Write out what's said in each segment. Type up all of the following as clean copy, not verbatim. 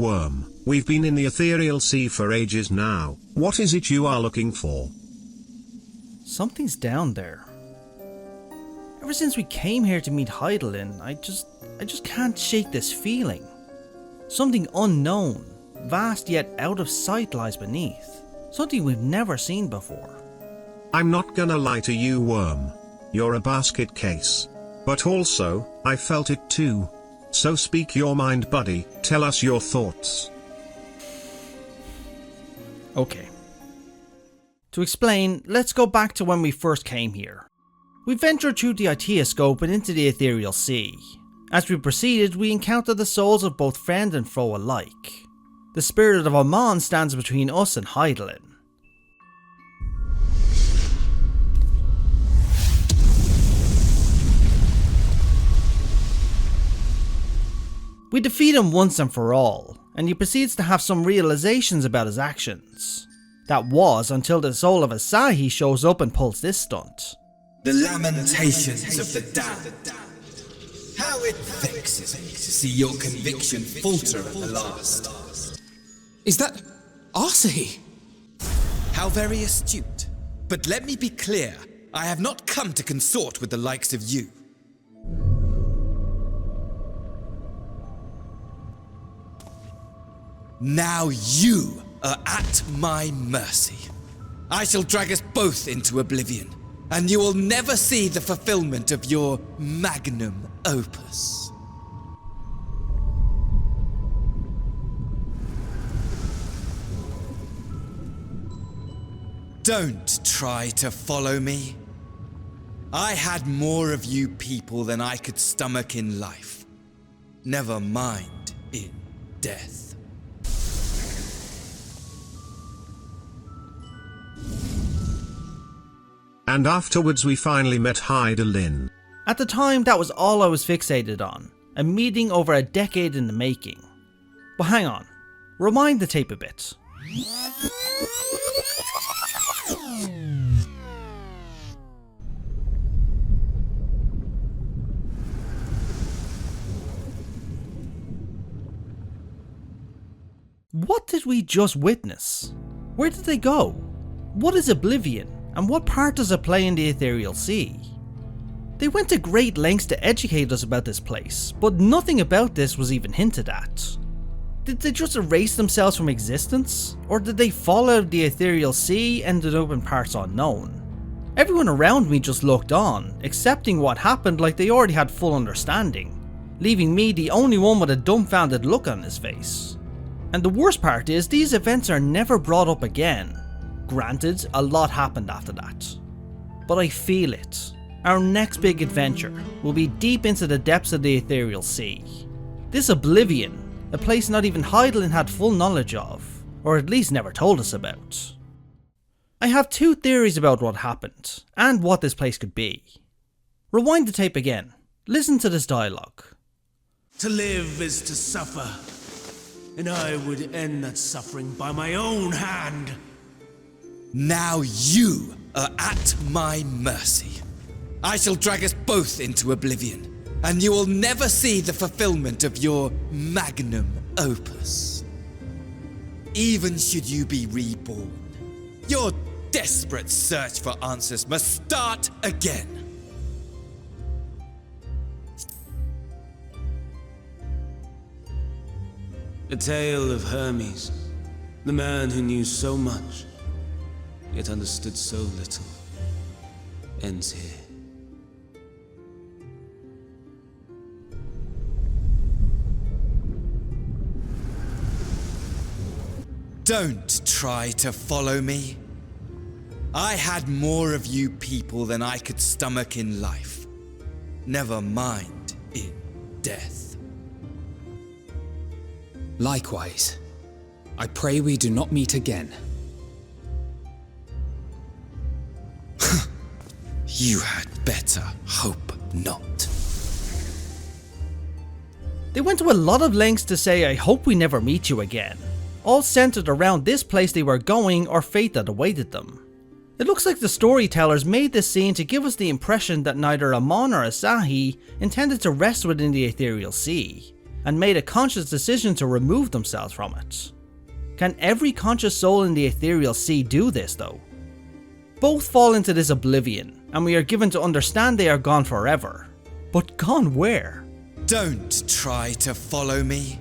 Wyrm. We've been in the ethereal sea for ages now. What is it you are looking for? Something's down there. Ever since we came here to meet Hydaelyn, I just can't shake this feeling. Something unknown, vast yet out of sight lies beneath. Something we've never seen before. I'm not gonna lie to you, Wyrm. You're a basket case. But also, I felt it too. So speak your mind, buddy. Tell us your thoughts. Okay. To explain, let's go back to when we first came here. We ventured through the Aetherial and into the ethereal sea. As we proceeded, we encountered the souls of both friend and foe alike. The spirit of Amon stands between us and Hydaelyn. We defeat him once and for all, and he proceeds to have some realizations about his actions. That was until the soul of Asahi shows up and pulls this stunt. The lamentations of the damned. How it vexes me to see your conviction falter at the last. Is that Asahi? How very astute. But let me be clear, I have not come to consort with the likes of you. Now you are at my mercy. I shall drag us both into oblivion, and you will never see the fulfillment of your magnum opus. Don't try to follow me. I had more of you people than I could stomach in life. Never mind in death. And afterwards we finally met Hydaelyn. At the time, that was all I was fixated on, a meeting over a decade in the making. But hang on, rewind the tape a bit. What did we just witness? Where did they go? What is oblivion? And what part does it play in the ethereal sea? They went to great lengths to educate us about this place, but nothing about this was even hinted at. Did they just erase themselves from existence? Or did they fall out of the ethereal sea and ended up in parts unknown? Everyone around me just looked on, accepting what happened like they already had full understanding, leaving me the only one with a dumbfounded look on his face. And the worst part is, these events are never brought up again. Granted, a lot happened after that. But I feel it. Our next big adventure will be deep into the depths of the ethereal sea. This oblivion, a place not even Hydaelyn had full knowledge of, or at least never told us about. I have two theories about what happened, and what this place could be. Rewind the tape again. Listen to this dialogue. To live is to suffer, and I would end that suffering by my own hand. Now you are at my mercy. I shall drag us both into oblivion, and you will never see the fulfillment of your magnum opus. Even should you be reborn, your desperate search for answers must start again. The tale of Hermes, the man who knew so much, yet understood so little, ends here. Don't try to follow me. I had more of you people than I could stomach in life. Never mind in death. Likewise, I pray we do not meet again. You had better hope not. They went to a lot of lengths to say I hope we never meet you again, all centered around this place they were going or fate that awaited them. It looks like the storytellers made this scene to give us the impression that neither Amon or Asahi intended to rest within the ethereal sea, and made a conscious decision to remove themselves from it. Can every conscious soul in the Ethereal Sea do this though? Both fall into this oblivion, and we are given to understand they are gone forever. But gone where? Don't try to follow me.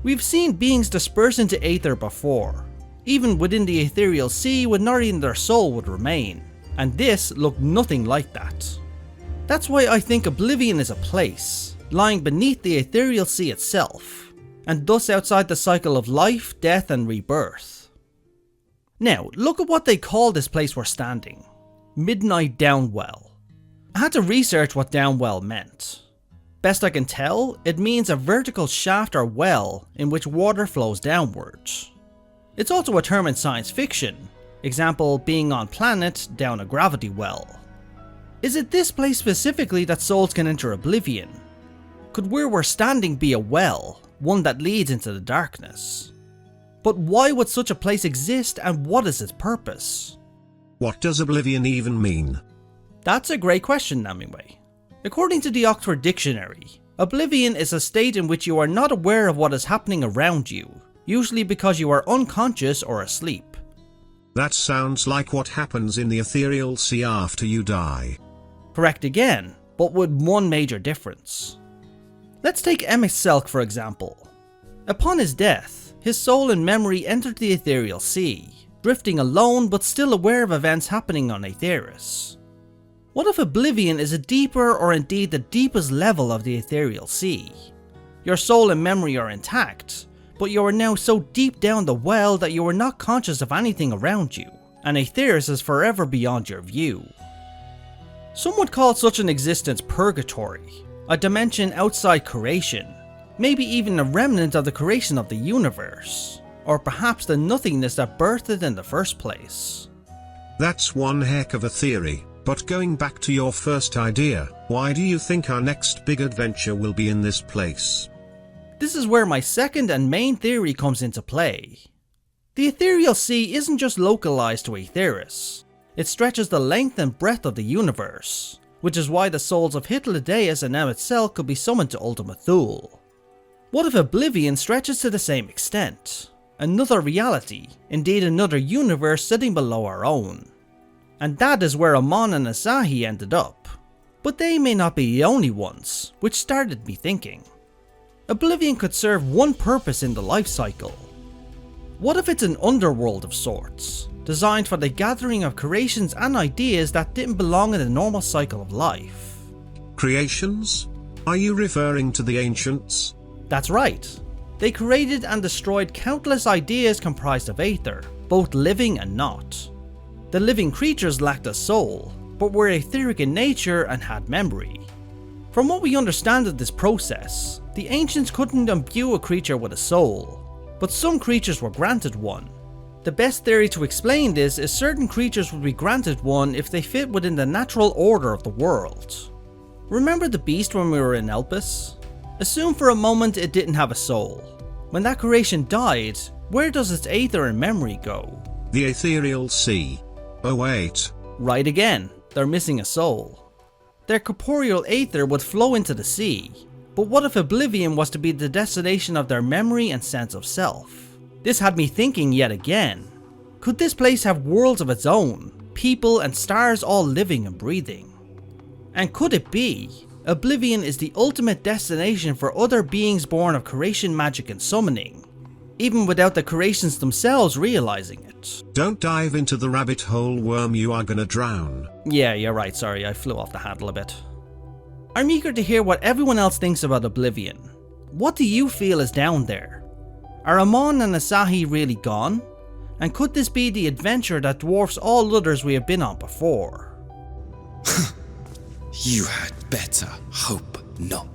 We've seen beings disperse into Aether before, even within the Ethereal Sea when not even their soul would remain, and this looked nothing like that. That's why I think Oblivion is a place, lying beneath the Ethereal Sea itself, and thus outside the cycle of life, death and rebirth. Now, look at what they call this place we're standing. Midnight Downwell. I had to research what downwell meant. Best I can tell, it means a vertical shaft or well in which water flows downwards. It's also a term in science fiction, example being on planet down a gravity well. Is it this place specifically that souls can enter Oblivion? Could where we're standing be a well, one that leads into the darkness? But why would such a place exist and what is its purpose? What does Oblivion even mean? That's a great question, Namiwe. According to the Oxford Dictionary, Oblivion is a state in which you are not aware of what is happening around you, usually because you are unconscious or asleep. That sounds like what happens in the Ethereal Sea after you die. Correct again, but with one major difference. Let's take Selk for example. Upon his death, his soul and memory entered the Ethereal Sea, drifting alone but still aware of events happening on Aetheris. What if Oblivion is a deeper or indeed the deepest level of the Ethereal Sea? Your soul and memory are intact, but you are now so deep down the well that you are not conscious of anything around you, and Aetheris is forever beyond your view. Some would call such an existence purgatory, a dimension outside creation, maybe even a remnant of the creation of the universe, or perhaps the nothingness that birthed it in the first place. That's one heck of a theory, but going back to your first idea, why do you think our next big adventure will be in this place? This is where my second and main theory comes into play. The Ethereal Sea isn't just localized to Aetheris, it stretches the length and breadth of the universe, which is why the souls of Hytlodeus and Selk could be summoned to Ultima Thule. What if Oblivion stretches to the same extent? Another reality, indeed another universe sitting below our own. And that is where Amon and Asahi ended up. But they may not be the only ones, which started me thinking. Oblivion could serve one purpose in the life cycle. What if it's an underworld of sorts, designed for the gathering of creations and ideas that didn't belong in the normal cycle of life? Creations? Are you referring to the ancients? That's right. They created and destroyed countless ideas comprised of Aether, both living and not. The living creatures lacked a soul, but were etheric in nature and had memory. From what we understand of this process, the ancients couldn't imbue a creature with a soul, but some creatures were granted one. The best theory to explain this is certain creatures would be granted one if they fit within the natural order of the world. Remember the beast when we were in Elpis? Assume for a moment it didn't have a soul. When that creation died, where does its Aether and memory go? The Ethereal Sea. Oh wait. Right again, they're missing a soul. Their corporeal Aether would flow into the sea, but what if Oblivion was to be the destination of their memory and sense of self? This had me thinking yet again. Could this place have worlds of its own, people and stars all living and breathing? And could it be Oblivion is the ultimate destination for other beings born of creation magic and summoning, even without the creations themselves realizing it? Don't dive into the rabbit hole, Wyrm, you are gonna drown. Yeah, you're right, sorry, I flew off the handle a bit. I'm eager to hear what everyone else thinks about Oblivion. What do you feel is down there? Are Amon and Asahi really gone? And could this be the adventure that dwarfs all others we have been on before? You had better hope not.